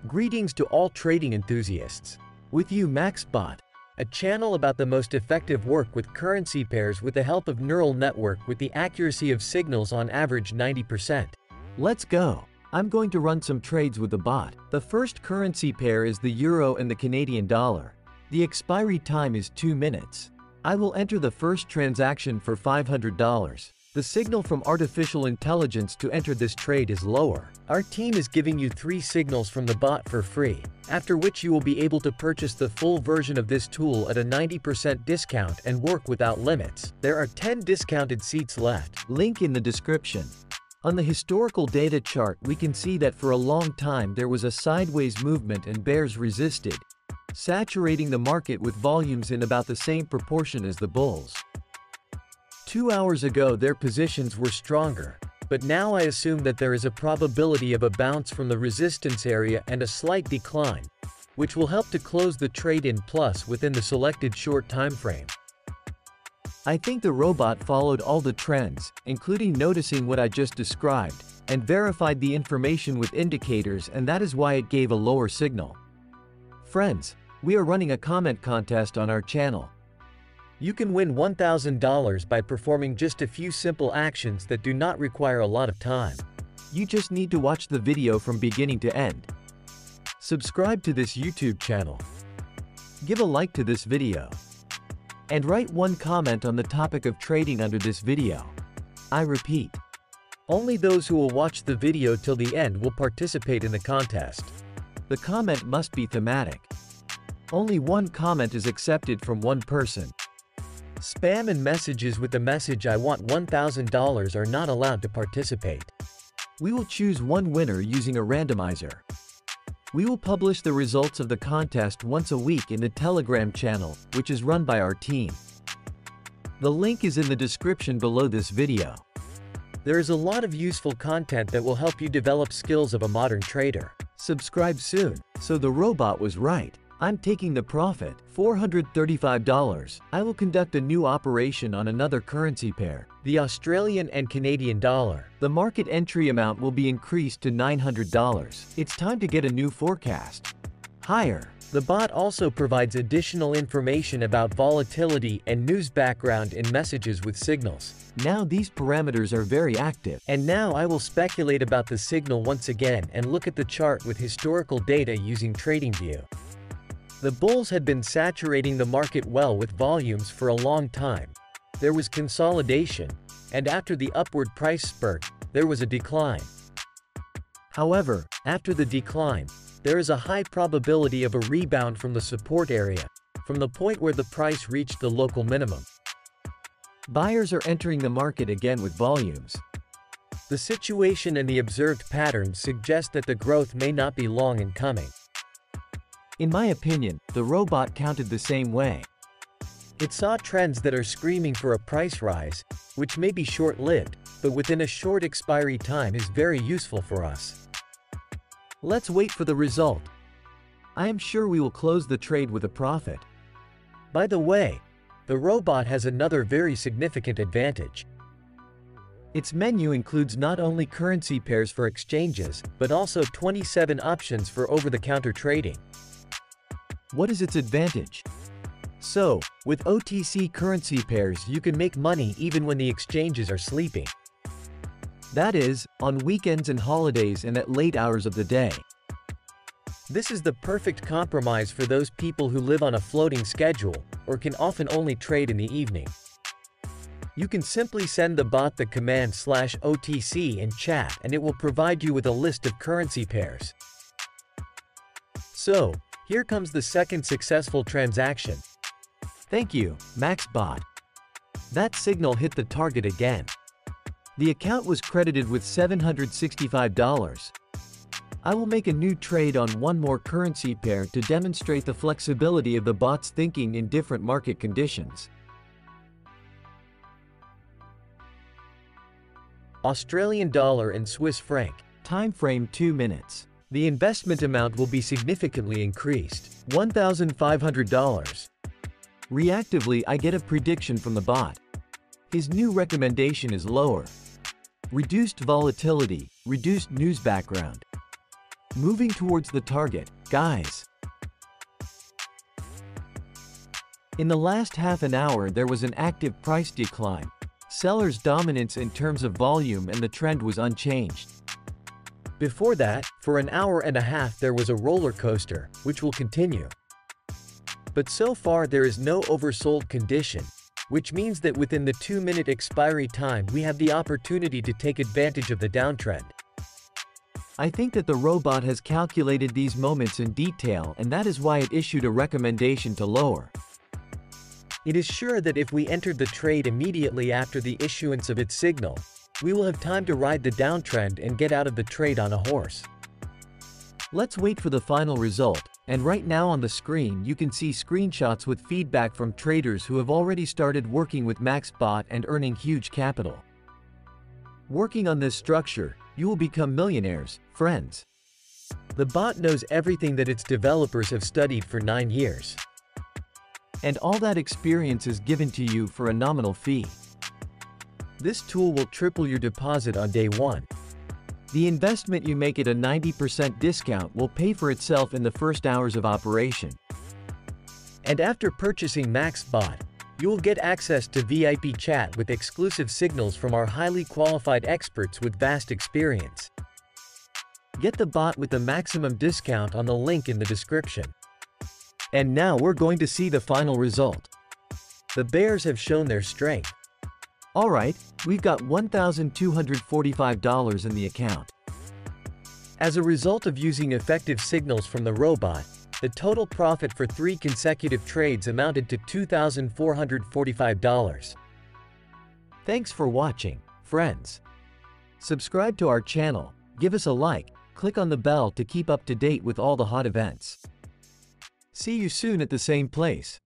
Greetings to all trading enthusiasts. With you MaxBot, a channel about the most effective work with currency pairs with the help of neural network with the accuracy of signals on average 90%. Let's go. I'm going to run some trades with the bot. The first currency pair is the euro and the Canadian dollar. The expiry time is 2 minutes. I will enter the first transaction for $500. The signal from artificial intelligence to enter this trade is lower. Our team is giving you 3 signals from the bot for free, after which you will be able to purchase the full version of this tool at a 90% discount and work without limits. There are 10 discounted seats left. Link in the description. On the historical data chart, we can see that for a long time there was a sideways movement and bears resisted, saturating the market with volumes in about the same proportion as the bulls. 2 hours ago their positions were stronger, but now I assume that there is a probability of a bounce from the resistance area and a slight decline, which will help to close the trade in plus within the selected short time frame. I think the robot followed all the trends, including noticing what I just described, and verified the information with indicators, and that is why it gave a lower signal. Friends, we are running a comment contest on our channel. You can win $1,000 by performing just a few simple actions that do not require a lot of time. You just need to watch the video from beginning to end. Subscribe to this YouTube channel. Give a like to this video. And write one comment on the topic of trading under this video. I repeat, only those who will watch the video till the end will participate in the contest. The comment must be thematic. Only one comment is accepted from one person. Spam and messages with the message "I want $1,000" are not allowed to participate. We will choose one winner using a randomizer. We will publish the results of the contest once a week in the Telegram channel, which is run by our team. The link is in the description below this video. There is a lot of useful content that will help you develop skills of a modern trader. Subscribe soon. So the robot was right. I'm taking the profit, $435. I will conduct a new operation on another currency pair, the Australian and Canadian dollar. The market entry amount will be increased to $900. It's time to get a new forecast. Higher. The bot also provides additional information about volatility and news background in messages with signals. Now these parameters are very active. And now I will speculate about the signal once again and look at the chart with historical data using TradingView. The bulls had been saturating the market well with volumes for a long time. There was consolidation, and after the upward price spurt, there was a decline. However, after the decline, there is a high probability of a rebound from the support area, from the point where the price reached the local minimum. Buyers are entering the market again with volumes. The situation and the observed patterns suggest that the growth may not be long in coming. In my opinion, the robot counted the same way. It saw trends that are screaming for a price rise, which may be short-lived, but within a short expiry time is very useful for us. Let's wait for the result. I am sure we will close the trade with a profit. By the way, the robot has another very significant advantage. Its menu includes not only currency pairs for exchanges, but also 27 options for over-the-counter trading. What is its advantage? So, with OTC currency pairs you can make money even when the exchanges are sleeping. That is, on weekends and holidays and at late hours of the day. This is the perfect compromise for those people who live on a floating schedule, or can often only trade in the evening. You can simply send the bot the command /OTC in chat and it will provide you with a list of currency pairs. So, here comes the second successful transaction. Thank you, MaxBot. That signal hit the target again. The account was credited with $765. I will make a new trade on one more currency pair to demonstrate the flexibility of the bot's thinking in different market conditions. Australian dollar and Swiss franc. Time frame 2 minutes. The investment amount will be significantly increased, $1,500. Reactively, I get a prediction from the bot. His new recommendation is lower. Reduced volatility, reduced news background. Moving towards the target, guys. In the last half an hour there was an active price decline. Sellers' dominance in terms of volume and the trend was unchanged. Before that, for an hour and a half there was a roller coaster, which will continue. But so far there is no oversold condition, which means that within the 2-minute expiry time we have the opportunity to take advantage of the downtrend. I think that the robot has calculated these moments in detail, and that is why it issued a recommendation to lower. It is sure that if we entered the trade immediately after the issuance of its signal, we will have time to ride the downtrend and get out of the trade on a horse. Let's wait for the final result, and right now on the screen you can see screenshots with feedback from traders who have already started working with MaxBot and earning huge capital. Working on this structure, you will become millionaires, friends. The bot knows everything that its developers have studied for 9 years. And all that experience is given to you for a nominal fee. This tool will triple your deposit on day 1. The investment you make at a 90% discount will pay for itself in the first hours of operation. And after purchasing MaxBot, you will get access to VIP chat with exclusive signals from our highly qualified experts with vast experience. Get the bot with the maximum discount on the link in the description. And now we're going to see the final result. The bears have shown their strength. Alright, we've got $1,245 in the account. As a result of using effective signals from the robot, the total profit for 3 consecutive trades amounted to $2,445. Thanks for watching, friends. Subscribe to our channel, give us a like, click on the bell to keep up to date with all the hot events. See you soon at the same place.